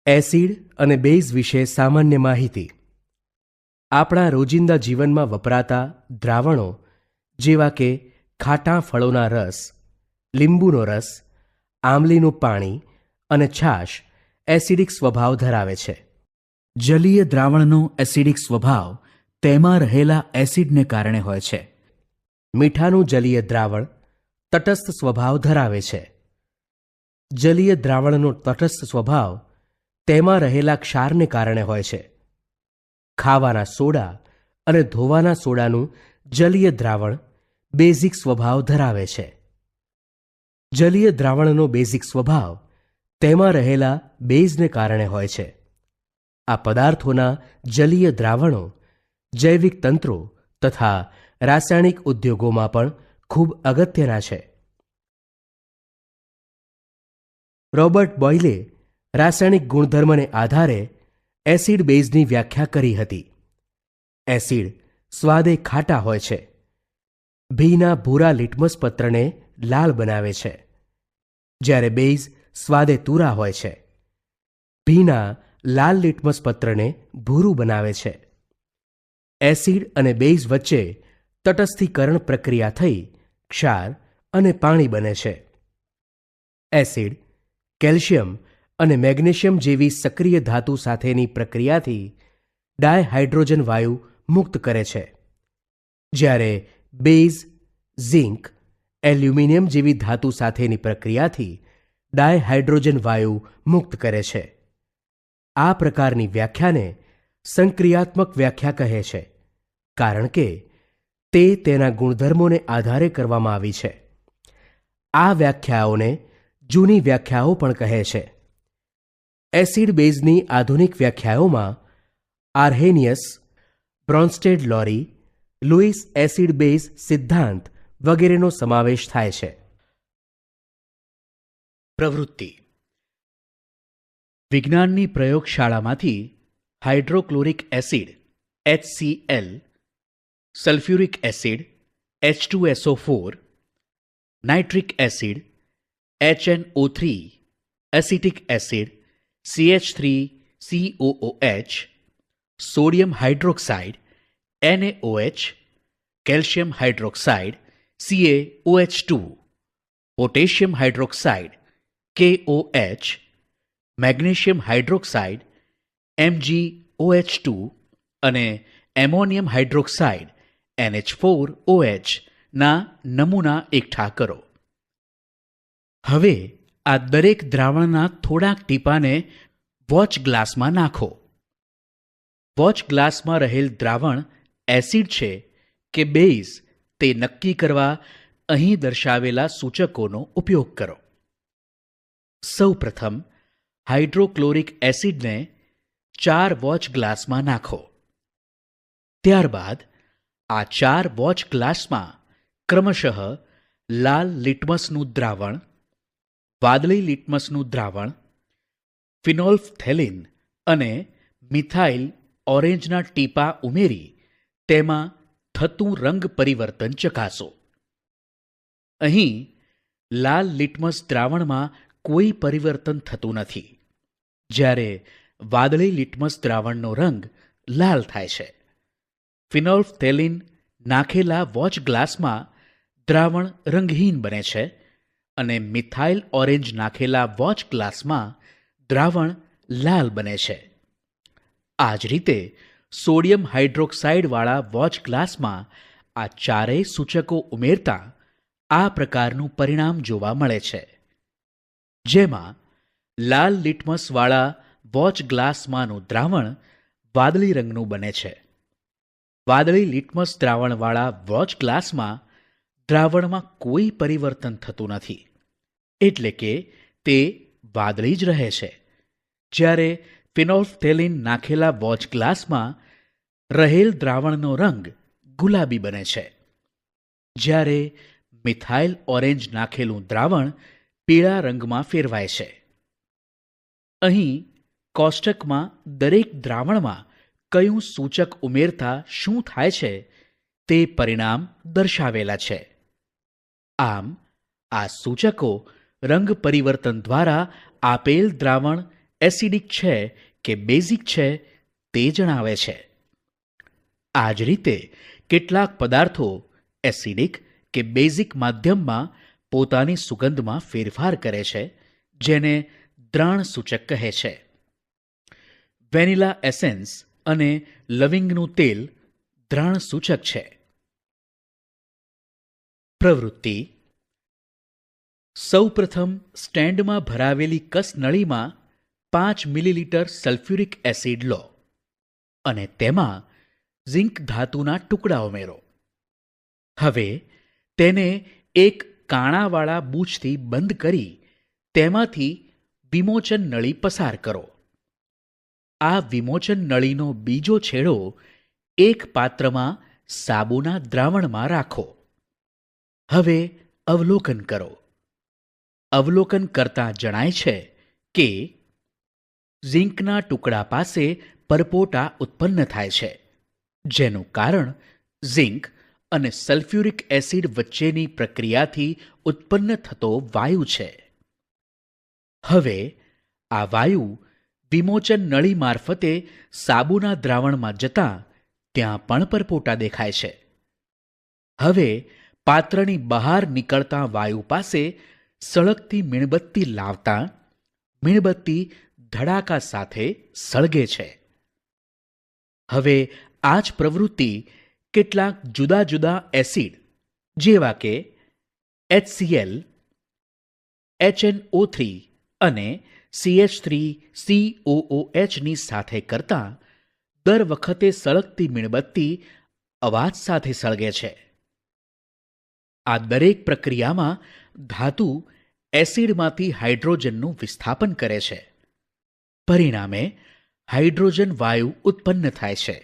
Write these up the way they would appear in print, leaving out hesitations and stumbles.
Acid અને base વિશે સામાન્ય માહિતી. આપણા રોજિંદા જીવનમાં વપરાતા દ્રાવણો જેવા કે ખાટા ફળોના રસ, લીંબુનો રસ, આમલીનું પાણી અને છાશ એસિડિક સ્વભાવ ધરાવે છે. જલીય દ્રાવણનો એસિડિક સ્વભાવ તેમાં રહેલા એસિડને કારણે હોય છે. મીઠાનું જલીય દ્રાવણ તટસ્થ સ્વભાવ ધરાવે છે. જલીય દ્રાવણનો તટસ્થ સ્વભાવ તેમાં રહેલા ક્ષારને કારણે હોય છે. ખાવાના સોડા અને ધોવાના સોડાનું જલીય દ્રાવણ બેઝિક સ્વભાવ ધરાવે છે. જલીય દ્રાવણનો બેઝિક સ્વભાવ તેમાં રહેલા બેઝને કારણે હોય છે. આ પદાર્થોના જલીય દ્રાવણો જૈવિક તંત્રો તથા રાસાયણિક ઉદ્યોગોમાં પણ ખૂબ અગત્યના છે. રોબર્ટ બોયલે રાસાયણિક ગુણધર્મને આધારે એસિડ બેઝની વ્યાખ્યા કરી હતી. એસિડ સ્વાદે ખાટા હોય છે. ભીના ભૂરા લિટમસ પત્રને લાલ બનાવે છે, જ્યારે બેઝ સ્વાદે તુરા હોય છે. ભીના લાલ લિટમસ પત્રને ભૂરું બનાવે છે. એસિડ અને બેઝ વચ્ચે તટસ્થીકરણ પ્રક્રિયા થઈ ક્ષાર અને પાણી બને છે. એસિડ કેલ્શિયમ અને મેગ્નેશિયમ જેવી સક્રિય ધાતુ સાથેની પ્રક્રિયાથી ડાયહાઇડ્રોજન વાયુ મુક્ત કરે છે, જ્યારે બેઝ ઝિંક એલ્યુમિનિયમ જેવી ધાતુ સાથેની પ્રક્રિયાથી ડાયહાઇડ્રોજન વાયુ મુક્ત કરે છે. આ પ્રકારની વ્યાખ્યાને સંક્રિયાત્મક વ્યાખ્યા કહે છે, કારણ કે તે તેના ગુણધર્મોને આધારે કરવામાં આવી છે. આ વ્યાખ્યાઓને જૂની વ્યાખ્યાઓ પણ કહે છે. એસિડ બેઝની આધુનિક વ્યાખ્યાઓમાં Arrhenius, Bronsted Lowry, Lewis acid base સિદ્ધાંત વગેરેનો સમાવેશ થાય છે. પ્રવૃત્તિ: વિજ્ઞાનની પ્રયોગશાળામાંથી hydrochloric acid HCl, sulphuric acid H2SO4, nitric acid HNO3, acetic acid CH3COOH, sodium hydroxide NaOH, calcium hydroxide CaOH2, potassium hydroxide KOH, magnesium hydroxide MgOH2 અને એમોનિયમ હાઇડ્રોક્સાઇડ NH4OH ના નમૂના એકઠા કરો. હવે આ દરેક દ્રાવણના થોડાક ટીપાને વોચ ગ્લાસમાં નાખો. વોચ ગ્લાસમાં રહેલ દ્રાવણ એસિડ છે કે બેઝ તે નક્કી કરવા અહીં દર્શાવેલા સૂચકોનો ઉપયોગ કરો. સૌ પ્રથમ હાઇડ્રોક્લોરિક એસિડને 4 વોચ ગ્લાસમાં નાખો. ત્યારબાદ આ 4 વોચ ગ્લાસમાં ક્રમશઃ લાલ લિટમસનું દ્રાવણ, વાદળી લિટમસનું દ્રાવણ, ફિનોલ્ફથેલિન અને મિથાઇલ ઓરેન્જના ટીપા ઉમેરી તેમાં થતું રંગ પરિવર્તન ચકાસો. અહીં લાલ લિટમસ દ્રાવણમાં કોઈ પરિવર્તન થતું નથી, જ્યારે વાદળી લિટમસ દ્રાવણનો રંગ લાલ થાય છે. ફિનોલ્ફથેલિન નાખેલા વોચ ગ્લાસમાં દ્રાવણ રંગહીન બને છે અને મિથાઇલ ઓરેન્જ નાખેલા વોચ ગ્લાસમાં દ્રાવણ લાલ બને છે. આ જ રીતે સોડિયમ હાઇડ્રોક્સાઇડવાળા વોચ ગ્લાસમાં આ ચારેય સૂચકો ઉમેરતા આ પ્રકારનું પરિણામ જોવા મળે છે, જેમાં લાલ લિટમસવાળા વોચ ગ્લાસમાંનું દ્રાવણ વાદળી રંગનું બને છે. વાદળી લિટમસ દ્રાવણવાળા વોચ ગ્લાસમાં દ્રાવણમાં કોઈ પરિવર્તન થતું નથી, એટલે કે તે વાદળી જ રહે છે, જ્યારે ફિનોલ્ફથેલિન નાખેલા વોચ ગ્લાસમાં રહેલ દ્રાવણનો રંગ ગુલાબી બને છે, જ્યારે મિથાઇલ ઓરેન્જ નાખેલું દ્રાવણ પીળા રંગમાં ફેરવાય છે. અહીં કોષ્ટકમાં દરેક દ્રાવણમાં કયું સૂચક ઉમેરતા શું થાય છે તે પરિણામ દર્શાવેલા છે. આમ આ સૂચકો રંગ પરિવર્તન દ્વારા આપેલ દ્રાવણ એસિડિક છે કે બેઝિક છે તે જણાવે છે. આ જ રીતે કેટલાક પદાર્થો એસિડિક કે બેઝિક માધ્યમમાં પોતાની સુગંધમાં ફેરફાર કરે છે, જેને દ્રાણ સૂચક કહે છે. વેનિલા એસેન્સ અને લવિંગનું તેલ દ્રાણ સૂચક છે. પ્રવૃત્તિ: સૌપ્રથમ સ્ટેન્ડમાં ભરાવેલી કસનળીમાં 5 મિલીલીટર સલ્ફ્યુરિક એસિડ લો અને તેમાં ઝિંક ધાતુના ટુકડા ઉમેરો. હવે તેને એક કાણાવાળા બૂચથી બંધ કરી તેમાંથી વિમોચન નળી પસાર કરો. આ વિમોચન નળીનો બીજો છેડો એક પાત્રમાં સાબુના દ્રાવણમાં રાખો. હવે અવલોકન કરો. અવલોકન કરતાં જણાય છે કે ઝિંકના ટુકડા પાસે પરપોટા ઉત્પન્ન થાય છે, જેનું કારણ ઝિંક અને સલ્ફ્યુરિક એસિડ વચ્ચેની પ્રક્રિયાથી ઉત્પન્ન થતો વાયુ છે. હવે આ વાયુ વિમોચન નળી મારફતે સાબુના દ્રાવણમાં જતાં ત્યાં પણ પરપોટા દેખાય છે. હવે પાત્રની બહાર નીકળતા વાયુ પાસે સળગતી મીણબત્તી લાવતા મીણબત્તી ધડાકા સાથે સળગે છે. હવે આ જ પ્રવૃત્તિ કેટલાક જુદા જુદા એસિડ જેવા કે HCl, HNO3 અને CH3COOH ની સાથે કરતાં દર વખતે સળગતી મીણબત્તી અવાજ સાથે સળગે છે. આ દરેક પ્રક્રિયામાં ધાતુ એસિડમાંથી હાઇડ્રોજનનું વિસ્થાપન કરે છે. પરિણામે હાઇડ્રોજન વાયુ ઉત્પન્ન થાય છે,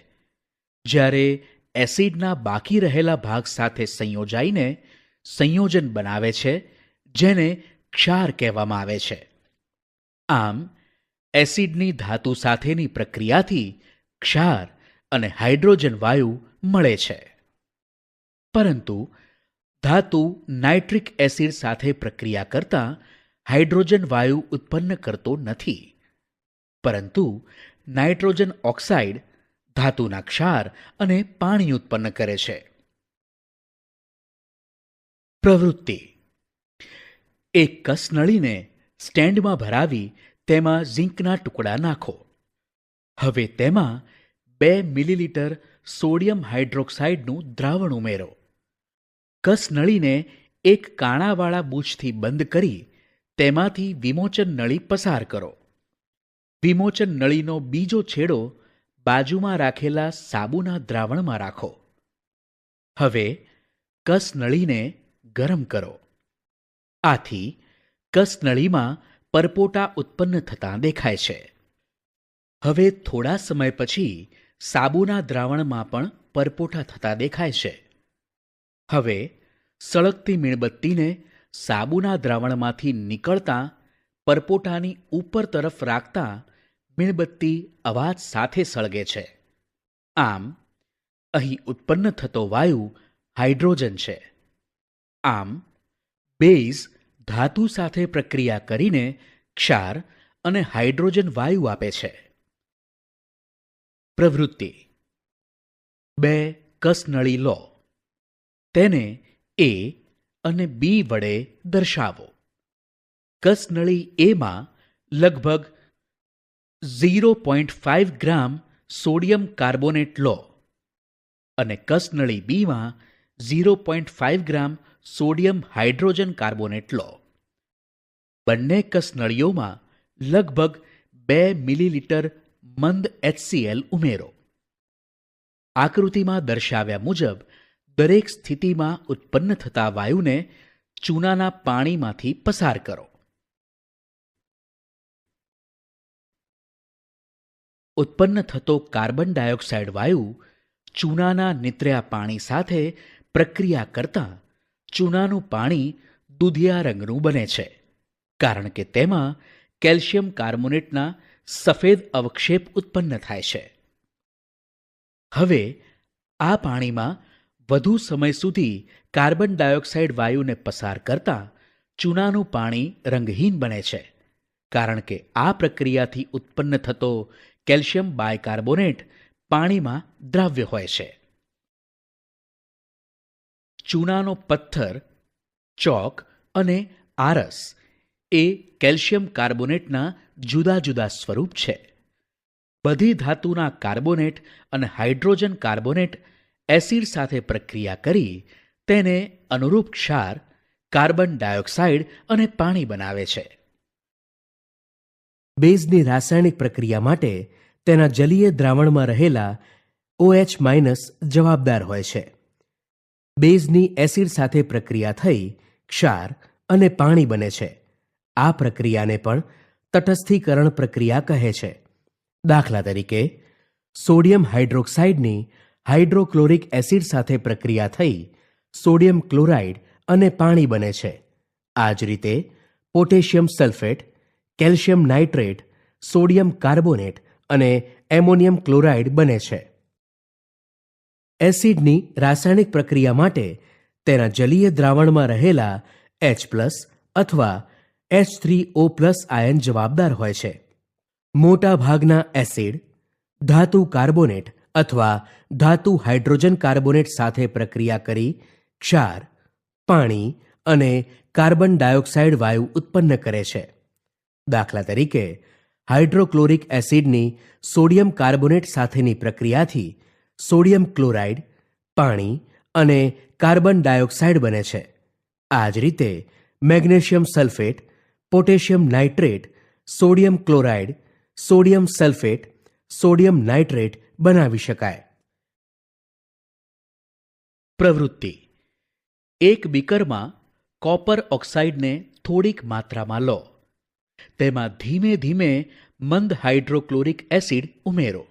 જ્યારે એસિડના બાકી રહેલા ભાગ સાથે સંયોજાઈને સંયોજન બનાવે છે, જેને ક્ષાર કહેવામાં આવે છે. આમ એસિડની ધાતુ સાથેની પ્રક્રિયાથી ક્ષાર અને હાઇડ્રોજન વાયુ મળે છે. પરંતુ ધાતુ નાઇટ્રિક એસિડ સાથે પ્રક્રિયા કરતાં હાઇડ્રોજન વાયુ ઉત્પન્ન કરતો નથી, પરંતુ નાઇટ્રોજન ઓક્સાઇડ ધાતુના ક્ષાર અને પાણી ઉત્પન્ન કરે છે. પ્રવૃત્તિ: એક કસનળીને સ્ટેન્ડમાં ભરાવી તેમાં ઝિંકના ટુકડા નાખો. હવે તેમાં 2 મિલીલીટર સોડિયમ હાઇડ્રોક્સાઇડનું દ્રાવણ ઉમેરો. કસનળીને એક કાણાવાળા બૂચથી બંધ કરી તેમાંથી વિમોચન નળી પસાર કરો. વિમોચન નળીનો બીજો છેડો બાજુમાં રાખેલા સાબુના દ્રાવણમાં રાખો. હવે કસનળીને ગરમ કરો. આથી કસનળીમાં પરપોટા ઉત્પન્ન થતાં દેખાય છે. હવે થોડા સમય પછી સાબુના દ્રાવણમાં પણ પરપોટા થતાં દેખાય છે. હવે સળગતી મીણબત્તીને સાબુના દ્રાવણમાંથી નીકળતા પરપોટાની ઉપર તરફ રાખતા મીણબત્તી અવાજ સાથે સળગે છે. આમ અહીં ઉત્પન્ન થતો વાયુ હાઇડ્રોજન છે. આમ બેઝ ધાતુ સાથે પ્રક્રિયા કરીને ક્ષાર અને હાઇડ્રોજન વાયુ આપે છે. પ્રવૃત્તિ: 2 કસનળી લો. તેને A અને B વડે દર્શાવો. કસનળી એમાં લગભગ 0.5 ગ્રામ સોડિયમ કાર્બોનેટ લો અને કસનળી બીમાં 0.5 ગ્રામ સોડિયમ હાઇડ્રોજન કાર્બોનેટ લો. બંને કસનળીઓમાં લગભગ 2 મિલીલીટર મંદ HCl ઉમેરો. આકૃતિમાં દર્શાવ્યા મુજબ દરેક સ્થિતિમાં ઉત્પન્ન થતા વાયુને ચૂનાના પાણીમાંથી પસાર કરો. ઉત્પન્ન થતો કાર્બન ડાયોક્સાઇડ વાયુ ચૂનાના નીતર્યા પાણી સાથે પ્રક્રિયા કરતાં ચૂનાનું પાણી દૂધિયા રંગનું બને છે, કારણ કે તેમાં કેલ્શિયમ કાર્બોનેટના સફેદ અવક્ષેપ ઉત્પન્ન થાય છે. હવે આ પાણીમાં વધુ સમય સુધી કાર્બન ડાયોક્સાઇડ વાયુને પસાર કરતાં ચૂનાનું પાણી રંગહીન બને છે, કારણ કે આ પ્રક્રિયાથી ઉત્પન્ન થતો કેલ્શિયમ બાયકાર્બોનેટ પાણીમાં દ્રાવ્ય હોય છે. ચૂનાનો પથ્થર, ચોક અને આરસ એ કેલ્શિયમ કાર્બોનેટના જુદા જુદા સ્વરૂપ છે. બધી ધાતુના કાર્બોનેટ અને હાઇડ્રોજન કાર્બોનેટ એસિડ સાથે પ્રક્રિયા કરી તેને અનુરૂપ ક્ષાર, કાર્બન ડાયોક્સાઇડ અને પાણી બનાવે છે. બેઝની રાસાયણિક પ્રક્રિયા માટે તેના જલીય દ્રાવણમાં રહેલા OH- જવાબદાર હોય છે. બેઝની એસિડ સાથે પ્રક્રિયા થઈ ક્ષાર અને પાણી બને છે. આ પ્રક્રિયાને પણ તટસ્થીકરણ પ્રક્રિયા કહે છે. દાખલા તરીકે, સોડિયમ હાઇડ્રોક્સાઇડની હાઇડ્રોક્લોરિક એસિડ સાથે પ્રક્રિયા થઈ સોડિયમ ક્લોરાઇડ અને પાણી બને છે. આ જ રીતે potassium sulphate, calcium nitrate, sodium carbonate અને એમોનિયમ ક્લોરાઇડ બને છે. એસિડની રાસાયણિક પ્રક્રિયા માટે તેના જલીય દ્રાવણમાં રહેલા H+ અથવા H3O+ આયન જવાબદાર હોય છે. મોટા ભાગના એસિડ ધાતુ કાર્બોનેટ અથવા ધાતુ હાઇડ્રોજન કાર્બોનેટ સાથે પ્રક્રિયા કરી ક્ષાર, પાણી અને કાર્બન ડાયોક્સાઇડ વાયુ ઉત્પન્ન કરે છે. દાખલા તરીકે, હાઇડ્રોક્લોરિક એસિડની સોડિયમ કાર્બોનેટ સાથેની પ્રક્રિયાથી સોડિયમ ક્લોરાઇડ, પાણી અને કાર્બન ડાયોક્સાઇડ બને છે. આ જ રીતે magnesium sulphate, potassium nitrate, sodium chloride, sodium sulphate, sodium nitrate બનાવી શકાય. પ્રવૃત્તિ: એક બીકરમાં કોપર ઓક્સાઇડને થોડીક માત્રામાં લો. તેમાં ધીમે ધીમે મંદ હાઇડ્રોક્લોરિક એસિડ ઉમેરો.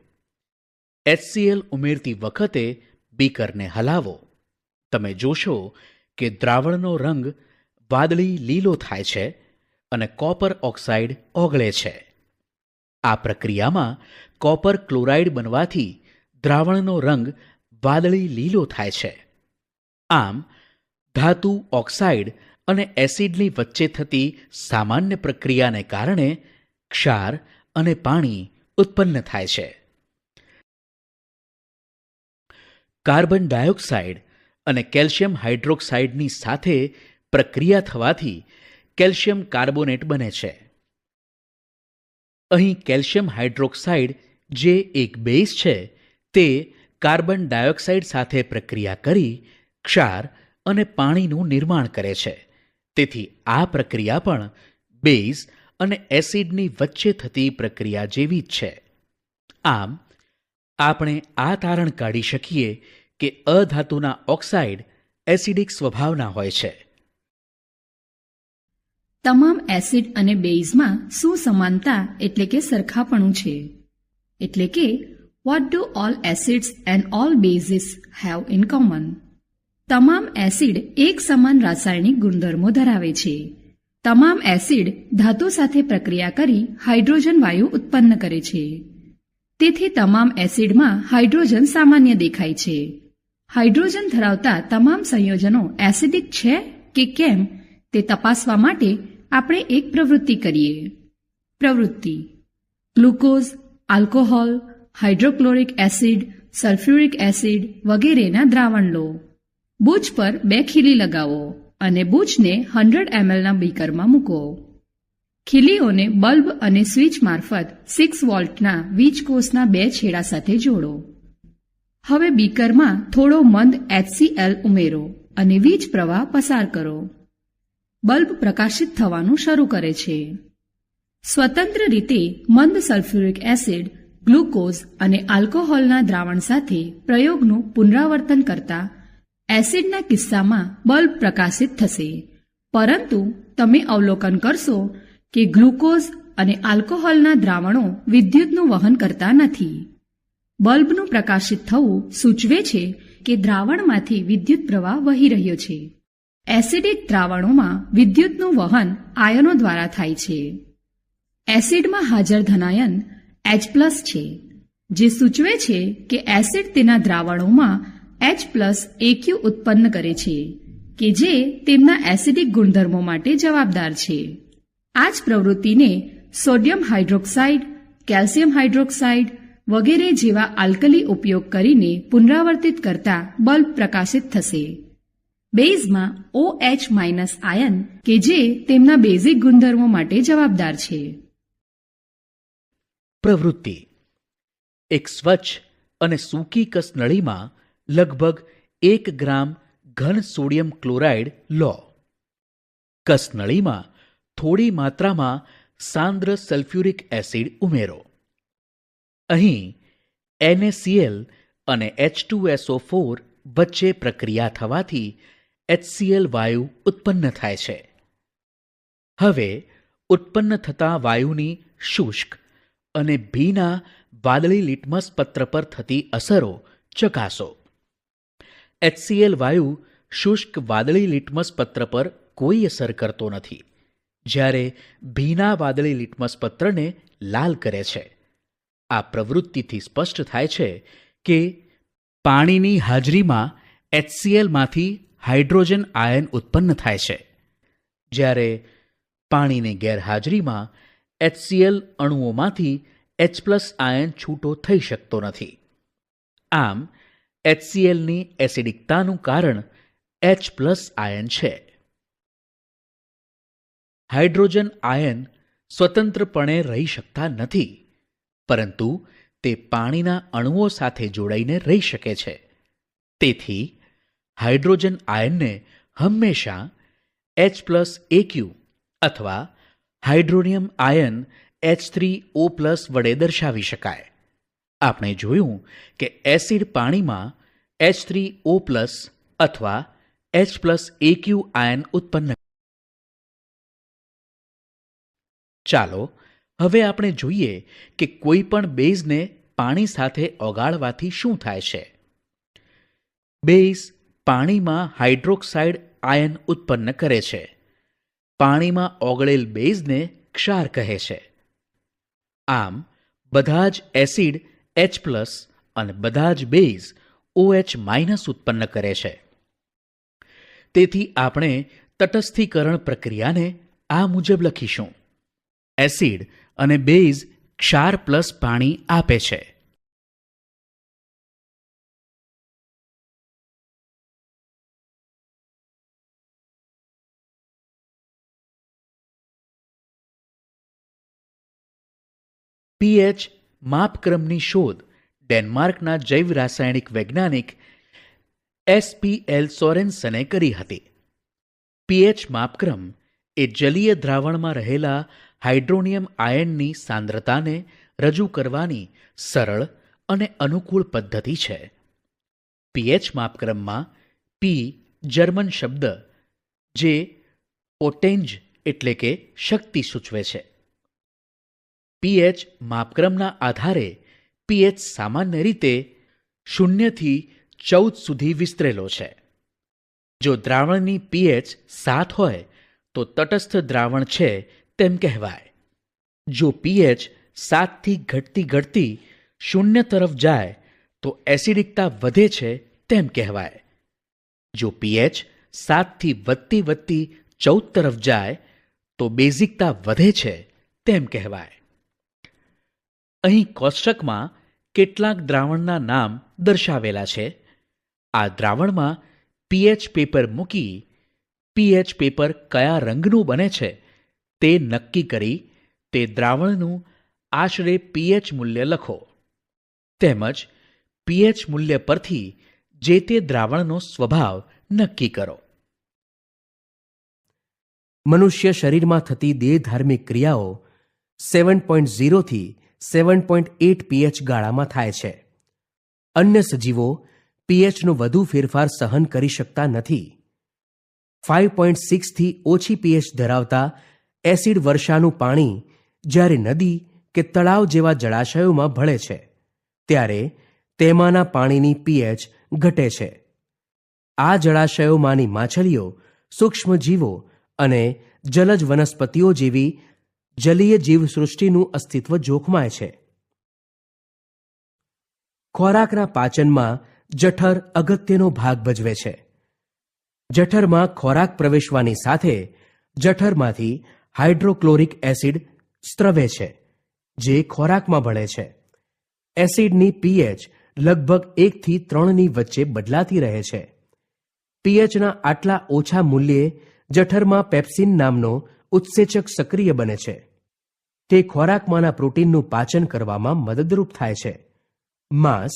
HCl ઉમેરતી વખતે બીકરને હલાવો. તમે જોશો કે દ્રાવણનો રંગ વાદળી લીલો થાય છે અને કોપર ઓક્સાઇડ ઓગળે છે. આ પ્રક્રિયામાં કોપર ક્લોરાઇડ બનવાથી દ્રાવણનો રંગ વાદળી લીલો થાય છે. આમ, ધાતુ ઓક્સાઇડ અને એસિડની વચ્ચે થતી સામાન્ય પ્રક્રિયાને કારણે ક્ષાર અને પાણી ઉત્પન્ન થાય છે. કાર્બન ડાયોક્સાઇડ અને કેલ્શિયમ હાઇડ્રોક્સાઇડની સાથે પ્રક્રિયા થવાથી કેલ્શિયમ કાર્બોનેટ બને છે. અહીં કેલ્શિયમ હાઇડ્રોક્સાઇડ જે એક બેઝ છે તે કાર્બન ડાયોક્સાઇડ સાથે પ્રક્રિયા કરી ક્ષાર અને પાણીનું નિર્માણ કરે છે. તેથી આ પ્રક્રિયા પણ બેઝ અને એસિડની વચ્ચે થતી પ્રક્રિયા જેવી જ છે. આમ, આપણે આ તારણ કાઢી શકીએ કે અધાતુના ઓક્સાઇડ એસિડિક સ્વભાવના હોય છે. તમામ એસિડ અને બેઝમાં શું સમાનતા એટલે કે સરખાપણું છે? એટલે કે what do all acids and all bases have in common? તમામ એસિડ એક સમાન રાસાયણિક ગુણધર્મો ધરાવે છે. તમામ એસિડ ધાતુ સાથે પ્રક્રિયા કરી હાઇડ્રોજન વાયુ ઉત્પન્ન કરે છે. તેથી તમામ એસિડમાં હાઇડ્રોજન સામાન્ય દેખાય છે. હાઇડ્રોજન ધરાવતા તમામ સંયોજનો એસિડિક છે કે કેમ તે તપાસવા માટે આપણે એક પ્રવૃત્તિ કરીએ. પ્રવૃત્તિ: glucose, alcohol, hydrochloric acid, sulphuric acid વગેરેના દ્રાવણ લો. બૂચ પર 2 ખીલી લગાવો અને બૂચને 100 mlના બીકરમાં મૂકો. ખીલીઓને બલ્બ અને સ્વિચ મારફત 6 વોલ્ટના વીજકોષના 2 છેડા સાથે જોડો. હવે બીકરમાં થોડો મંદ HCl ઉમેરો અને વીજ પ્રવાહ પસાર કરો. બલ્બ પ્રકાશિત થવાનું શરૂ કરે છે. સ્વતંત્ર રીતે મંદ સલ્ફ્યુરિક એસિડ, ગ્લુકોઝ અને આલ્કોહોલના દ્રાવણ સાથે પ્રયોગનું પુનરાવર્તન કરતા એસિડના કિસ્સામાં બલ્બ પ્રકાશિત થશે, પરંતુ તમે અવલોકન કરશો કે ગ્લુકોઝ અને આલ્કોહોલના દ્રાવણો વિદ્યુતનું વહન કરતા નથી. બલ્બનું પ્રકાશિત થવું સૂચવે છે કે દ્રાવણમાંથી વિદ્યુત પ્રવાહ વહી રહ્યો છે. એસિડિક દ્રાવણોમાં વિદ્યુતનું વહન આયનો દ્વારા થાય છે. એસિડમાં હાજર ધનાયન H+ છે, જે સૂચવે છે કે એસિડ તેના દ્રાવણોમાં H+AQ ઉત્પન્ન કરે છે કે જે તેમના એસિડિક ગુણધર્મો માટે જવાબદાર છે. આ જ પ્રવૃત્તિને સોડિયમ હાઇડ્રોક્સાઇડ, કેલ્શિયમ હાઇડ્રોક્સાઇડ વગેરે જેવા આલ્કલી ઉપયોગ કરીને પુનરાવર્તિત કરતા બલ્બ પ્રકાશિત થશે. બેઝમાં OH- આયન કે જે તેમના બેઝિક ગુણધર્મો માટે જવાબદાર છે. પ્રવૃત્તિ: એક સ્વચ્છ અને સૂકી કસનળીમાં લગભગ 1 ગ્રામ ઘન સોડિયમ ક્લોરાઇડ લો. કસનળીમાં થોડી માત્રામાં સાંદ્ર સલ્ફ્યુરિક એસિડ ઉમેરો. અહીં NaCl અને H2SO4 વચ્ચે પ્રક્રિયા થવાથી HCl વાયુ ઉત્પન્ન થાય છે. હવે ઉત્પન્ન થતા વાયુની શુષ્ક અને ભીના વાદળી લિટમસ પત્ર પર થતી અસરો ચકાસો. HCl વાયુ શુષ્ક વાદળી લિટમસ પત્ર પર કોઈ અસર કરતો નથી, જ્યારે ભીના વાદળી લિટમસ પત્રને લાલ કરે છે. આ પ્રવૃત્તિથી સ્પષ્ટ થાય છે કે પાણીની હાજરીમાં HClમાંથી હાઇડ્રોજન આયન ઉત્પન્ન થાય છે, જ્યારે પાણીની ગેરહાજરીમાં HCl અણુઓમાંથી H+ આયન છૂટો થઈ શકતો નથી. આમ HClની એસિડિકતાનું કારણ H+ આયન છે. હાઇડ્રોજન આયન સ્વતંત્રપણે રહી શકતા નથી, પરંતુ તે પાણીના અણુઓ સાથે જોડાઈને રહી શકે છે. તેથી હાઇડ્રોજન આયનને હંમેશા H+Aq અથવા હાઇડ્રોનિયમ આયન H3O+ વડે દર્શાવી શકાય. આપણે જોયું કે એસિડ પાણીમાં H3O+ અથવા H+Aq આયન ઉત્પન્ન. ચાલો હવે આપણે જોઈએ કે કોઈ પણ બેઝને પાણી સાથે ઓગાળવાથી શું થાય છે. બેઝ પાણીમાં હાઇડ્રોક્સાઇડ આયન ઉત્પન્ન કરે છે. પાણીમાં ઓગળેલ બેઝને ક્ષાર કહે છે. આમ બધા જ એસિડ H+ અને બધા જ બેઝ OH- ઉત્પન્ન કરે છે. તેથી આપણે તટસ્થીકરણ પ્રક્રિયાને આ મુજબ લખીશું: એસિડ અને બેઝ ક્ષાર પ્લસ પાણી આપે છે. pH માપક્રમની શોધ ડેનમાર્કના જૈવ રાસાયણિક વૈજ્ઞાનિક SPL સોરેન્સને કરી હતી. pH માપક્રમ એ જલીય દ્રાવણમાં રહેલા હાઇડ્રોનિયમ આયનની સાંદ્રતાને રજૂ કરવાની સરળ અને અનુકૂળ પદ્ધતિ છે. pH માપક્રમમાં P જર્મન શબ્દ જે પોટેન્જ એટલે કે શક્તિ સૂચવે છે. pH માપક્રમના આધારે pH સામાન્ય રીતે 0 થી 14 સુધી વિસ્તરેલો છે. જો દ્રાવણની pH 7 હોય તો તટસ્થ દ્રાવણ છે તેમ કહેવાય. જો pH 7 થી ઘટતી 0 તરફ જાય તો એસિડિકતા વધે છે તેમ કહેવાય. જો pH 7 થી વધતી 14 તરફ જાય તો બેઝિકતા વધે છે તેમ કહેવાય. અહીં કોષ્ટકમાં કેટલાક દ્રાવણના નામ દર્શાવેલા છે. આ દ્રાવણમાં pH પેપર મૂકી pH પેપર કયા રંગનું બને છે તે નક્કી કરી તે દ્રાવણનું આશરે pH મૂલ્ય લખો. તેમજ pH મૂલ્ય પરથી જે તે દ્રાવણનો સ્વભાવ નક્કી કરો. મનુષ્ય શરીરમાં થતી દેહધાર્મિક ક્રિયાઓ 7.0 થી 7.8 pH ગાળામાં થાય છે. અન્ય સજીવો pHનો વધુ ફેરફાર સહન કરી શકતા નથી. 5.6 થી ઓછી pH ધરાવતા એસિડ વર્ષાનું પાણી જ્યારે નદી કે તળાવ જેવા જળાશયોમાં ભળે છે ત્યારે તેમાંના પાણીની pH ઘટે છે. આ જળાશયોમાંની માછલીઓ, સૂક્ષ્મજીવો અને જલજ વનસ્પતિઓ જેવી જલીય જીવસૃષ્ટિનું અસ્તિત્વ જોખમાય છે. ખોરાકના પાચનમાં જઠર અગત્યનો ભાગ ભજવે છે. જઠરમાં ખોરાક પ્રવેશવાની સાથે જઠરમાંથી હાઇડ્રોક્લોરિક એસિડ સ્ત્રવે છે, જે ખોરાકમાં ભળે છે. એસિડની પીએચ લગભગ 1 થી 3ની વચ્ચે બદલાતી રહે છે. પીએચના આટલા ઓછા મૂલ્યે જઠરમાં પેપ્સિન નામનો ઉત્સેચક સક્રિય બને છે. તે ખોરાકમાંના પ્રોટીનનું પાચન કરવામાં મદદરૂપ થાય છે. માંસ,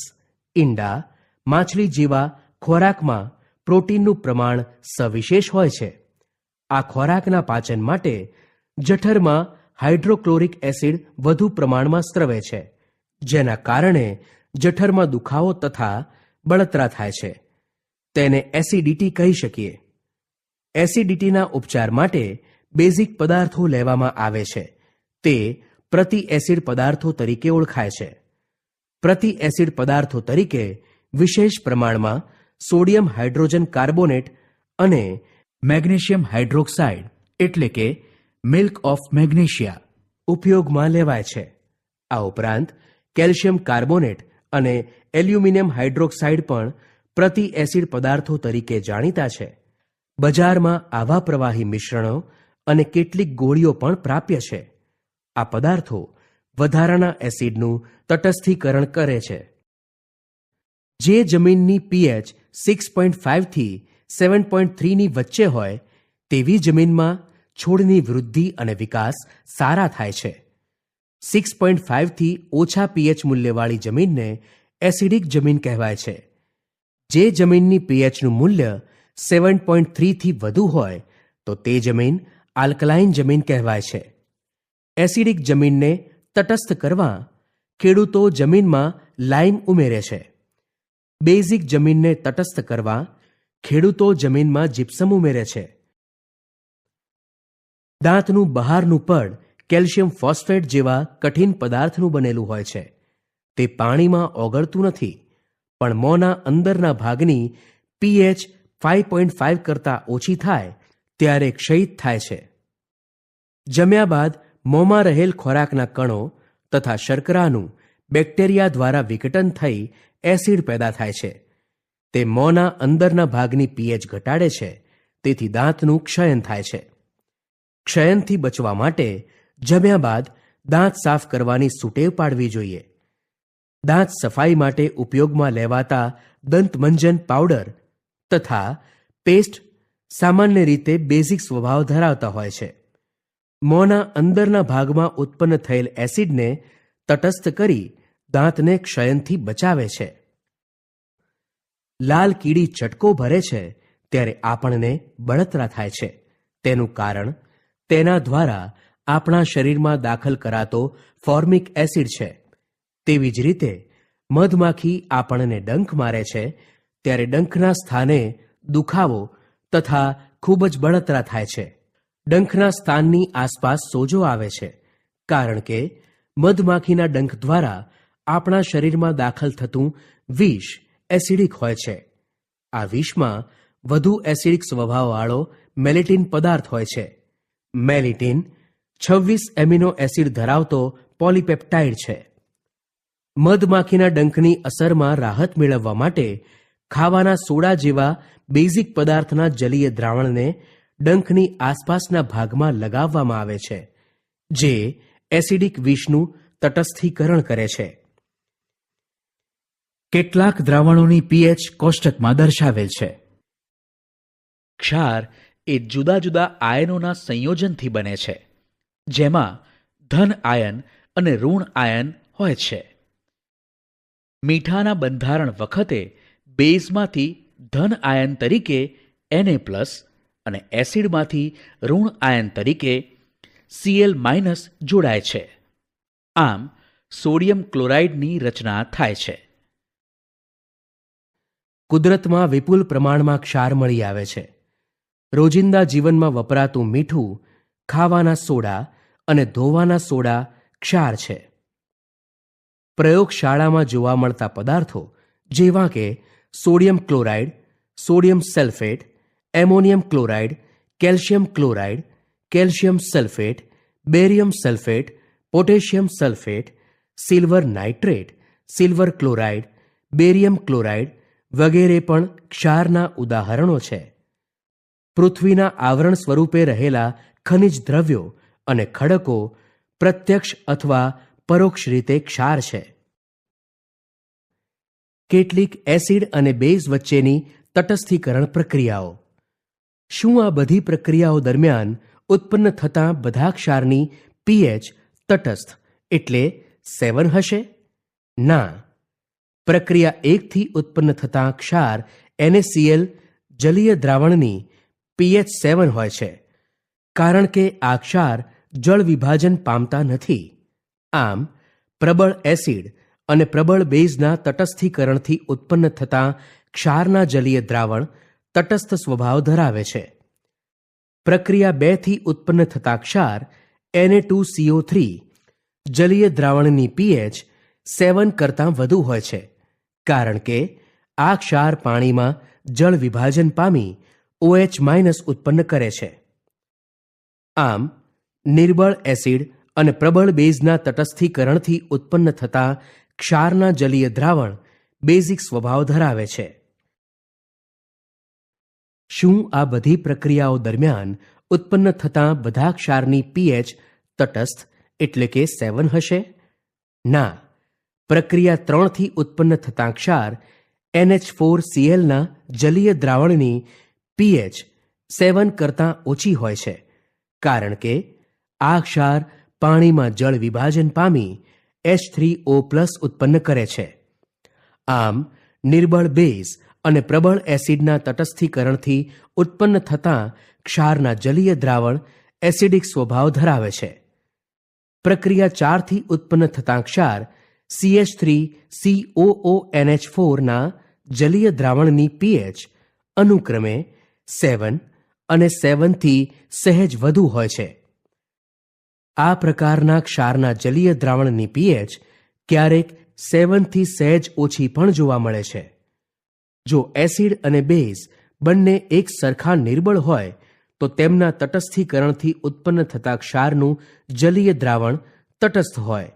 ઈંડા, માછલી જેવા ખોરાકમાં પ્રોટીનનું પ્રમાણ સવિશેષ હોય છે. આ ખોરાકના પાચન માટે જઠરમાં હાઇડ્રોક્લોરિક એસિડ વધુ પ્રમાણમાં સ્ત્રવે છે, જેના કારણે જઠરમાં દુખાવો તથા બળતરા થાય છે. તેને એસિડિટી કહી શકીએ. એસિડિટીના ઉપચાર માટે બેઝિક પદાર્થો લેવામાં આવે છે. તે પ્રતિ એસિડ પદાર્થો તરીકે ઓળખાય છે. પ્રતિ એસિડ પદાર્થો તરીકે વિશેષ પ્રમાણમાં સોડિયમ હાઇડ્રોજન કાર્બોનેટ અને મેગ્નેશિયમ હાઇડ્રોક્સાઇડ એટલે કે મિલ્ક ઓફ મેગ્નેશિયા ઉપયોગમાં લેવાય છે. આ ઉપરાંત કેલ્શિયમ કાર્બોનેટ અને એલ્યુમિનિયમ હાઇડ્રોક્સાઇડ પણ પ્રતિ એસિડ પદાર્થો તરીકે જાણીતા છે. બજારમાં આવા પ્રવાહી મિશ્રણો અને કેટલીક ગોળીઓ પણ પ્રાપ્ય છે. આ પદાર્થો વધારાના એસિડનું તટસ્થીકરણ કરે છે. જે જમીનની પીએચ 6.5 થી 7.3ની વચ્ચે હોય તેવી જમીનમાં છોડની વૃદ્ધિ અને વિકાસ સારા થાય છે. 6.5 થી ઓછા પીએચ મૂલ્યવાળી જમીનને એસિડિક જમીન કહેવાય છે. જે જમીનની પીએચનું મૂલ્ય 7.3 થી વધુ હોય તો તે જમીન આલ્કલાઇન જમીન કહેવાય છે. એસિડિક જમીનને તટસ્થ કરવા ખેડૂતો જમીનમાં લાઇમ ઉમેરે છે. બેઝિક જમીનને તટસ્થ કરવા ખેડૂતો જમીનમાં જીપ્સમ ઉમેરે છે. દાંતનું બહારનું પડ કેલ્શિયમ ફોસ્ફેટ જેવા કઠિન પદાર્થનું બનેલું હોય છે. તે પાણીમાં ઓગળતું નથી, પણ મોંના અંદરના ભાગની પીએચ 5.5 કરતાં ઓછી થાય ત્યારે ક્ષયિત થાય છે. જમ્યા બાદ મોંમાં રહેલ ખોરાકના કણો તથા શર્કરાનું બેક્ટેરિયા દ્વારા વિઘટન થઈ એસિડ પેદા થાય છે. તે મોંના અંદરના ભાગની પીએચ ઘટાડે છે, તેથી દાંતનું ક્ષયન થાય છે. ક્ષયનથી બચવા માટે જમ્યા બાદ દાંત સાફ કરવાની સુટેવ પાડવી જોઈએ. દાંત સફાઈ માટે ઉપયોગમાં લેવાતા દંતમંજન પાવડર તથા પેસ્ટ સામાન્ય રીતે બેઝિક સ્વભાવ ધરાવતા હોય છે. મોંના અંદરના ભાગમાં ઉત્પન્ન થયેલ એસિડને તટસ્થ કરી દાંતને ક્ષયનથી બચાવે છે. લાલ કીડી ચટકો ભરે છે ત્યારે આપણને બળતરા થાય છે. તેનું કારણ તેના દ્વારા આપણા શરીરમાં દાખલ કરાતો ફોર્મિક એસિડ છે. તેવી જ રીતે મધમાખી આપણને ડંખ મારે છે ત્યારે ડંખના સ્થાને દુખાવો તથા ખૂબ જ બળતરા થાય છે. ડંખના સ્થાનની આસપાસ સોજો આવે છે, કારણ કે મધમાખીના ડંખ દ્વારા આપણા શરીરમાં દાખલ થતું વિષ એસિડિક હોય છે. આ વિષમાં વધુ એસિડિક સ્વભાવવાળો મેલેટિન પદાર્થ હોય છે. મેલેટિન 26 એમિનો એસિડ ધરાવતો પોલીપેપ્ટાઇડ છે. મધમાખીના ડંખની અસરમાં રાહત મેળવવા માટે ખાવાના સોડા જેવા બેઝિક પદાર્થના જલીય દ્રાવણને ડંખની આસપાસના ભાગમાં લગાવવામાં આવે છે, જે એસિડિક વિષનું તટસ્થીકરણ કરે છે. કેટલાક દ્રાવણોની પીએચ કોષ્ટકમાં દર્શાવેલ છે. ક્ષાર એ જુદા જુદા આયનોના સંયોજનથી બને છે, જેમાં ધન આયન અને ઋણ આયન હોય છે. મીઠાના બંધારણ વખતે બેઝમાંથી ધન આયન તરીકે Na+ અને એસિડમાંથી ઋણ આયન તરીકે Cl- જોડાય છે. આમ સોડિયમ ક્લોરાઇડની રચના થાય છે. કુદરતમાં વિપુલ પ્રમાણમાં ક્ષાર મળી આવે છે. રોજિંદા જીવનમાં વપરાતું મીઠું, ખાવાના સોડા અને ધોવાના સોડા ક્ષાર છે. પ્રયોગશાળામાં જોવા મળતા પદાર્થો જેવા કે sodium chloride, sodium sulphate, ammonium chloride, calcium chloride, calcium sulphate, barium sulphate, potassium sulphate, silver nitrate, silver chloride, barium chloride વગેરે પણ ક્ષારના ઉદાહરણો છે. પૃથ્વીના આવરણ સ્વરૂપે રહેલા ખનિજ દ્રવ્યો અને ખડકો પ્રત્યક્ષ અથવા પરોક્ષ રીતે ક્ષાર છે. કેટલીક એસિડ અને બેઝ વચ્ચેની તટસ્થીકરણ પ્રક્રિયાઓ. શું આ બધી પ્રક્રિયાઓ દરમિયાન ઉત્પન્ન થતા બધા ક્ષારની pH તટસ્થ એટલે 7 હશે? ના. પ્રક્રિયા 1 થી ઉત્પન્ન થતા ક્ષાર NaCl જલીય દ્રાવણની pH 7 હોય છે, કારણ કે આ ક્ષાર જળ વિભાજન પામતા નથી. આમ પ્રબળ એસિડ અને પ્રબળ બેઝના તટસ્થીકરણથી ઉત્પન્ન થતા ક્ષારના જલીય દ્રાવણ તટસ્થ સ્વભાવ ધરાવે છે. પ્રક્રિયા 2 થી ઉત્પન્ન થતા ક્ષાર Na2CO3 જલીય દ્રાવણની pH 7 કરતાં વધુ હોય છે, કારણ કે આ ક્ષાર પાણીમાં જળ વિભાજન પામી OH- ઉત્પન્ન કરે છે. આમ નિર્બળ એસિડ અને પ્રબળ બેઝના તટસ્થીકરણથી ઉત્પન્ન થતા ક્ષારના જલીય દ્રાવણ બેઝિક સ્વભાવ ધરાવે છે. શું આ બધી પ્રક્રિયાઓ દરમિયાન ઉત્પન્ન થતા બધા ક્ષારની pH તટસ્થ એટલે કે 7 હશે? ના. પ્રક્રિયા 3 થી ઉત્પન્ન થતા ક્ષાર NH4Clના જલીય દ્રાવણની pH 7 કરતાં ઓછી હોય છે, કારણ કે આ ક્ષાર પાણીમાં જળ વિભાજન પામી H3O+ ઉત્પન્ન કરે છે. આમ નિર્બળ બેઝ અને પ્રબળ એસિડના તટસ્થીકરણથી ઉત્પન્ન થતા ક્ષારના જલીય દ્રાવણ એસિડિક સ્વભાવ ધરાવે છે. પ્રક્રિયા 4 થી ઉત્પન્ન થતા ક્ષાર CH3COONH4 ના જલીય દ્રાવણની pH અનુક્રમે 7 અને 7 થી સહેજ વધુ હોય છે. આ પ્રકારના ક્ષારના જલીય દ્રાવણની pH ક્યારેક 7 થી સહેજ ઓછી પણ જોવા મળે છે. જો એસિડ અને બેઝ બંને એક સરખા નિર્બળ હોય તો તેમના તટસ્થીકરણથી ઉત્પન્ન થતા ક્ષારનું જલીય દ્રાવણ તટસ્થ હોય,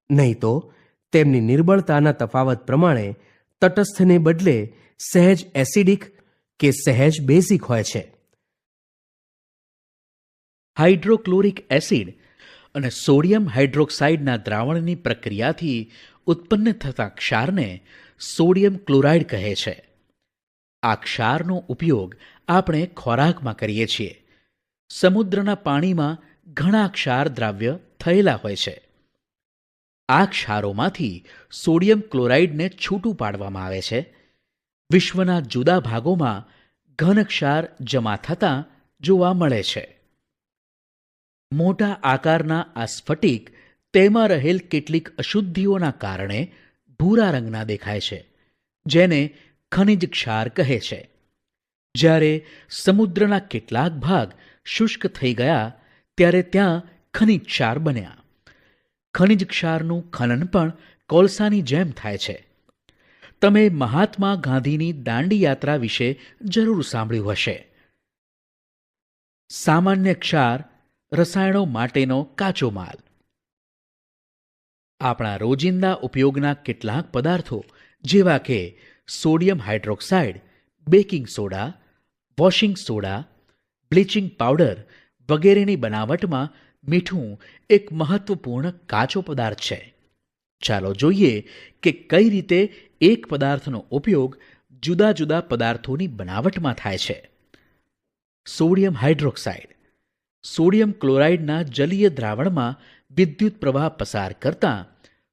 નહીં તો તેમની નિર્બળતાના તફાવત પ્રમાણે તટસ્થને બદલે સહેજ એસિડિક કે સહેજ બેઝિક હોય છે. હાઇડ્રોક્લોરિક એસિડ અને સોડિયમ હાઇડ્રોક્સાઇડના દ્રાવણની પ્રક્રિયાથી ઉત્પન્ન થતા ક્ષારને સોડિયમ ક્લોરાઇડ કહે છે. આ ક્ષારનો ઉપયોગ આપણે ખોરાકમાં કરીએ છીએ. સમુદ્રના પાણીમાં ઘણા ક્ષાર દ્રાવ્ય થયેલા હોય છે. આ ક્ષારોમાંથી સોડિયમ ક્લોરાઇડને છૂટું પાડવામાં આવે છે. વિશ્વના જુદા ભાગોમાં ઘન ક્ષાર જમા થતાં જોવા મળે છે. મોટા આકારના આ સ્ફટિક તેમાં રહેલ કેટલીક અશુદ્ધિઓના કારણે ભૂરા રંગના દેખાય છે, જેને ખનિજ ક્ષાર કહે છે. જ્યારે સમુદ્રના કેટલાક ભાગ શુષ્ક થઈ ગયા ત્યારે ત્યાં ખનિજ ક્ષાર બન્યા. ખનિજ ક્ષારનું ખનન પણ કોલસાની જેમ થાય છે. તમે મહાત્મા ગાંધીની દાંડી યાત્રા વિશે જરૂર સાંભળ્યું હશે. સામાન્ય ક્ષાર રસાયણો માટેનો કાચો માલ. આપણા રોજિંદા ઉપયોગના કેટલાક પદાર્થો જેવા કે sodium hydroxide, baking soda, washing soda, bleaching powder વગેરેની બનાવટમાં મીઠું એક મહત્વપૂર્ણ કાચો પદાર્થ છે. ચાલો જોઈએ કે કઈ રીતે એક પદાર્થનો ઉપયોગ જુદા જુદા પદાર્થોની બનાવટમાં થાય છે. સોડિયમ હાઇડ્રોક્સાઇડ સોડિયમ ક્લોરાઇડના જલીય દ્રાવણમાં વિદ્યુત પ્રવાહ પસાર કરતાં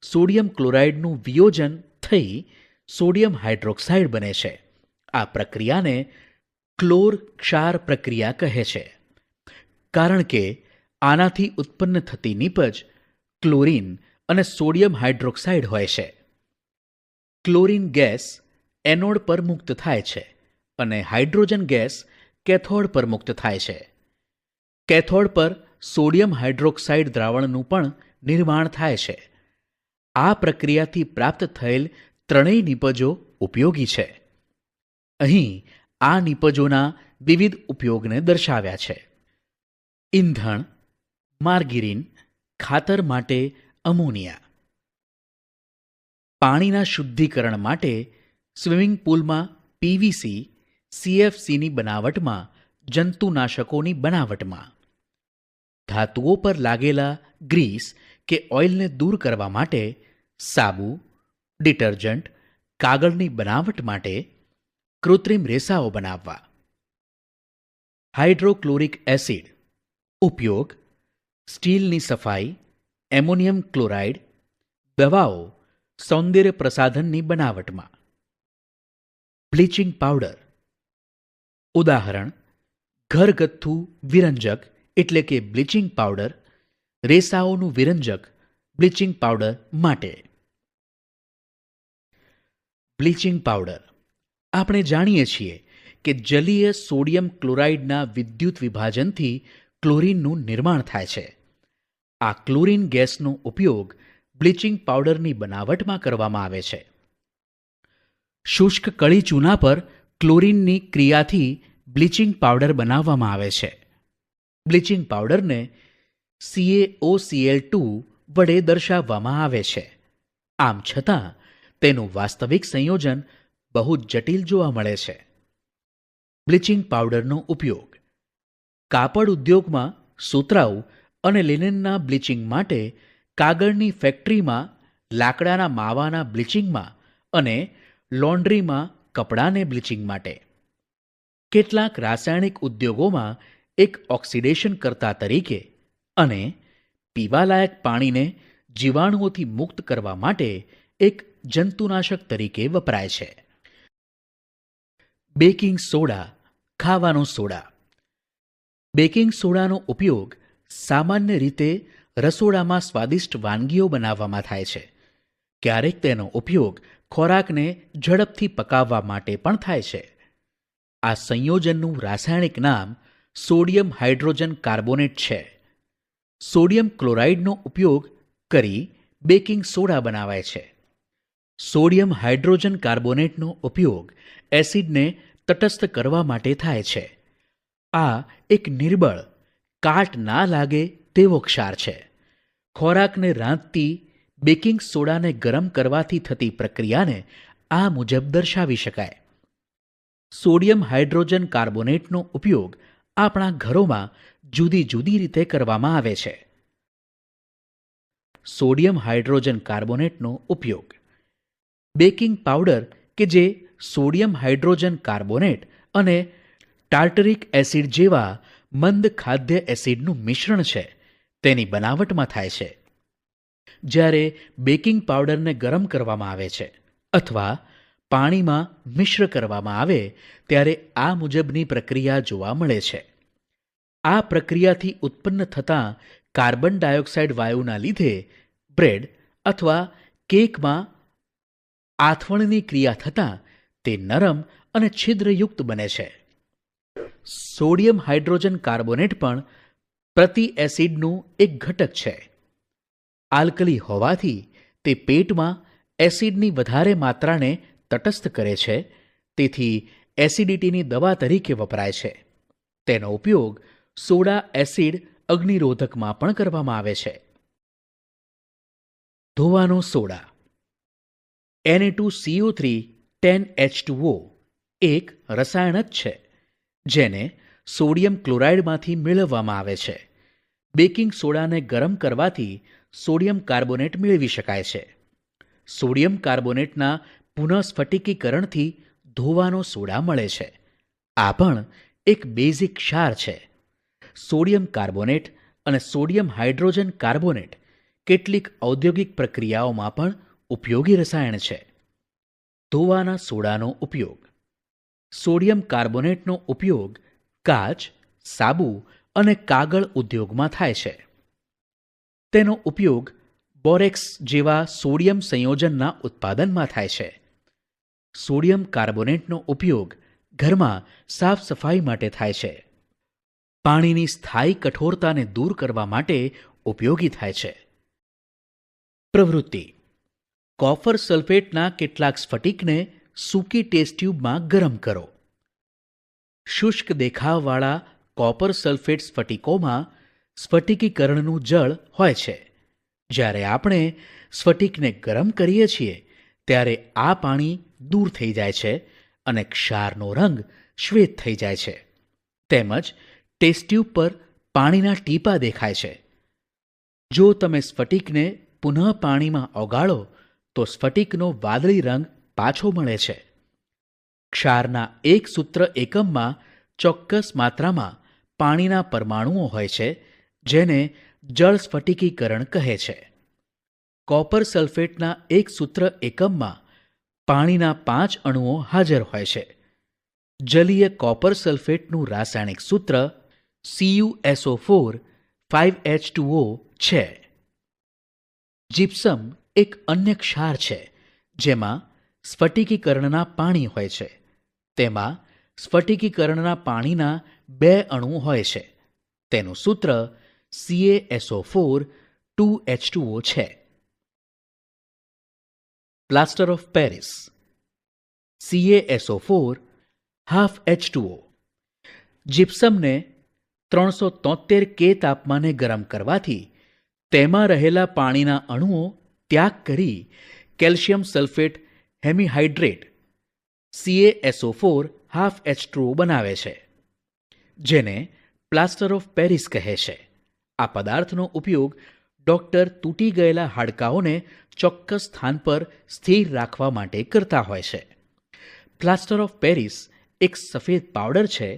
સોડિયમ ક્લોરાઇડનું વિયોજન થઈ સોડિયમ હાઇડ્રોક્સાઇડ બને છે. આ પ્રક્રિયાને ક્લોર ક્ષાર પ્રક્રિયા કહે છે, કારણ કે આનાથી ઉત્પન્ન થતી નીપજ ક્લોરીન અને સોડિયમ હાઇડ્રોક્સાઇડ હોય છે. ક્લોરીન ગેસ એનોડ પર મુક્ત થાય છે અને હાઇડ્રોજન ગેસ કેથોડ પર મુક્ત થાય છે. કેથોડ પર સોડિયમ હાઇડ્રોક્સાઇડ દ્રાવણનું પણ નિર્માણ થાય છે. આ પ્રક્રિયાથી પ્રાપ્ત થયેલ ત્રણેય નિપજો ઉપયોગી છે. અહીં આ નિપજોના વિવિધ ઉપયોગને દર્શાવ્યા છે. ઈંધણ, માર્ગરીન, ખાતર માટે અમોનિયા. પાણીના શુદ્ધિકરણ માટે સ્વિમિંગ પુલમાં પીવીસી, CFCની બનાવટમાં, જંતુનાશકોની બનાવટમાં. ધાતુઓ પર લાગેલા ગ્રીસ કે ઓઇલને દૂર કરવા માટે, સાબુ, ડિટર્જન્ટ, કાગળની બનાવટ માટે કૃત્રિમ રેસાઓ બનાવવા. હાઇડ્રોક્લોરિક એસિડ ઉપયોગ સ્ટીલની સફાઈ, એમોનિયમ ક્લોરાઇડ, દવાઓ, સૌંદર્ય પ્રસાધનની બનાવટમાં. બ્લીચિંગ પાવડર ઉદાહરણ ઘરગથ્થુ વિરંજક એટલે કે બ્લીચિંગ પાવડર, રેસાઓનું વિરંજક બ્લીચિંગ પાવડર માટે. બ્લીચિંગ પાવડર આપણે જાણીએ છીએ કે જલીય સોડિયમ ક્લોરાઇડના વિદ્યુત વિભાજનથી ક્લોરીનનું નિર્માણ થાય છે. આ ક્લોરીન ગેસનો ઉપયોગ બ્લીચિંગ પાવડરની બનાવટમાં કરવામાં આવે છે. શુષ્ક કળી ચૂના પર ક્લોરીનની ક્રિયાથી બ્લીચિંગ પાવડર બનાવવામાં આવે છે. બ્લીચિંગ પાવડરને CaOCl2 વડે દર્શાવવામાં આવે છે. આમ છતાં તેનું વાસ્તવિક સંયોજન બહુ જટિલ જોવા મળે છે. બ્લીચિંગ પાવડરનો ઉપયોગ કાપડ ઉદ્યોગમાં સુતરાઉ અને લિનનના બ્લીચિંગ માટે, કાગળની ફેક્ટરીમાં લાકડાના માવાના બ્લીચિંગમાં અને લોન્ડ્રીમાં કપડાને બ્લીચિંગ માટે. કેટલાક રાસાયણિક ઉદ્યોગોમાં એક ઓક્સિડેશન કર્તા તરીકે અને પીવાલાયક પાણીને જીવાણુઓથી મુક્ત કરવા માટે એક જંતુનાશક તરીકે વપરાય છે. બેકિંગ સોડા, ખાવાનો સોડા. બેકિંગ સોડાનો ઉપયોગ સામાન્ય રીતે રસોડામાં સ્વાદિષ્ટ વાનગીઓ બનાવવામાં થાય છે. ક્યારેક તેનો ઉપયોગ ખોરાકને ઝડપથી પકાવવા માટે પણ થાય છે. આ સંયોજનનું રાસાયણિક નામ સોડિયમ હાઇડ્રોજન કાર્બોનેટ છે. સોડિયમ ક્લોરાઇડનો ઉપયોગ કરી બેકિંગ સોડા બનાવાય છે. સોડિયમ હાઇડ્રોજન કાર્બોનેટનો ઉપયોગ એસિડને તટસ્થ કરવા માટે થાય છે. આ એક નિર્બળ, કાટ ના લાગે તેવો ક્ષાર છે. ખોરાકને રાંધતી બેકિંગ સોડાને ગરમ કરવાથી થતી પ્રક્રિયાને આ મુજબ દર્શાવી શકાય. સોડિયમ હાઇડ્રોજન કાર્બોનેટનો ઉપયોગ આપણા ઘરોમાં જુદી જુદી રીતે કરવામાં આવે છે. સોડિયમ હાઇડ્રોજન કાર્બોનેટનો ઉપયોગ બેકિંગ પાવડર કે જે સોડિયમ હાઇડ્રોજન કાર્બોનેટ અને ટાર્ટરિક એસિડ જેવા મંદ ખાદ્ય એસિડનું મિશ્રણ છે તેની બનાવટમાં થાય છે. જ્યારે બેકિંગ પાવડરને ગરમ કરવામાં આવે છે અથવા પાણીમાં મિશ્ર કરવામાં આવે ત્યારે આ મુજબની પ્રક્રિયા જોવા મળે છે. આ પ્રક્રિયાથી ઉત્પન્ન થતા કાર્બન ડાયોક્સાઇડ વાયુના લીધે બ્રેડ અથવા કેકમાં આથવણની ક્રિયા થતાં તે નરમ અને છિદ્રયુક્ત બને છે. સોડિયમ હાઇડ્રોજન કાર્બોનેટ પણ પ્રતિ એસિડનું એક ઘટક છે. આલ્કલી હોવાથી તે પેટમાં એસિડની વધારે માત્રાને તટસ્થ કરે છે, તેથી એસિડિટીની દવા તરીકે વપરાય છે. તેનો ઉપયોગ સોડા એસિડ અગ્નિરોધકમાં પણ કરવામાં આવે છે. ધોવાનો સોડા Na2CO3 10H2O એક રસાયણ જ છે જેને સોડિયમ ક્લોરાઇડમાંથી મેળવવામાં આવે છે. બેકિંગ સોડાને ગરમ કરવાથી સોડિયમ કાર્બોનેટ મેળવી શકાય છે. સોડિયમ કાર્બોનેટના પુનઃસ્ફટિકીકરણથી ધોવાનો સોડા મળે છે. આ પણ એક બેઝિક ક્ષાર છે. સોડિયમ કાર્બોનેટ અને સોડિયમ હાઇડ્રોજન કાર્બોનેટ કેટલીક ઔદ્યોગિક પ્રક્રિયાઓમાં પણ ઉપયોગી રસાયણ છે. ધોવાના સોડાનો ઉપયોગ સોડિયમ કાર્બોનેટનો ઉપયોગ કાચ, સાબુ અને કાગળ ઉદ્યોગમાં થાય છે. તેનો ઉપયોગ બોરેક્સ જેવા સોડિયમ સંયોજનના ઉત્પાદનમાં થાય છે. સોડિયમ કાર્બોનેટનો ઉપયોગ ઘરમાં સાફ સફાઈ માટે થાય છે. પાણીની સ્થાયી કઠોરતાને દૂર કરવા માટે ઉપયોગી થાય છે. પ્રવૃત્તિ કોપર સલ્ફેટના કેટલાક સ્ફટિકને સૂકી ટેસ્ટ ટ્યુબમાં ગરમ કરો. શુષ્ક દેખાવવાળા કોપર સલ્ફેટ સ્ફટિકોમાં સ્ફટિકીકરણનું જળ હોય છે. જ્યારે આપણે સ્ફટિકને ગરમ કરીએ છીએ ત્યારે આ પાણી દૂર થઈ જાય છે અને ક્ષારનો રંગ શ્વેત થઈ જાય છે. તેમજ ટેસ્ટ ટ્યુબ પર પાણીના ટીપાં દેખાય છે. જો તમે સ્ફટિકને પુનઃ પાણીમાં ઓગાળો તો સ્ફટિકનો વાદળી રંગ પાછો મળે છે. ક્ષારના એક સૂત્ર એકમમાં ચોક્કસ માત્રામાં પાણીના પરમાણુઓ હોય છે, જેને જળ સ્ફટિકીકરણ કહે છે. કોપર સલ્ફેટના એક સૂત્ર એકમમાં પાણીના 5 અણુઓ હાજર હોય છે. જલીય કોપર સલ્ફેટનું રાસાયણિક સૂત્ર CuSO4 5H2O છે. જીપ્સમ એક અન્ય ક્ષાર છે, જેમાં સ્ફટિકીકરણના પાણી હોય છે. તેમાં સ્ફટિકીકરણના પાણીના 2 અણુ હોય છે. તેનું સૂત્ર CaSO4 2H2O છે. Plaster of Paris CaSO4 half H2O. જીપ્સમને 373 K તાપમાને ગરમ કરવાથી તેમાં રહેલા પાણીના અણુઓ ત્યાગ કરી calcium sulphate હેમિહાઇડ્રેટ CaSO4 half H2O બનાવે છે, જેને પ્લાસ્ટર ઓફ પેરિસ કહે છે. આ પદાર્થનો ઉપયોગ ડોક્ટર તૂટી ગયેલા હાડકાઓને ચોક્કસ સ્થાન પર સ્થિર રાખવા માટે કરતા હોય છે. પ્લાસ્ટર ઓફ પેરિસ એક સફેદ પાવડર છે,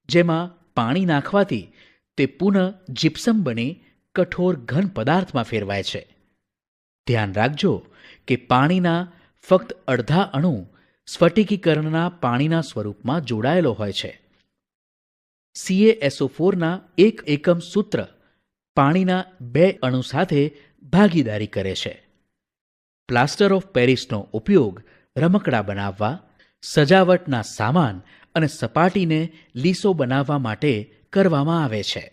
જેમાં પાણી નાખવાથી તે પુનઃ જીપ્સમ બની કઠોર ઘન પદાર્થમાં ફેરવાય છે. ધ્યાન રાખજો કે પાણીના ફક્ત અડધા અણુ સ્ફટિકીકરણના પાણીના સ્વરૂપમાં જોડાયેલો હોય છે. CaSO4ના એક એકમ સૂત્ર પાણીના 2 અણુ સાથે ભાગીદારી કરે છે. પ્લાસ્ટર ઓફ પેરિસનો ઉપયોગ રમકડાં બનાવવા, સજાવટના સામાન અને સપાટીને લીસો બનાવવા માટે કરવામાં આવે છે.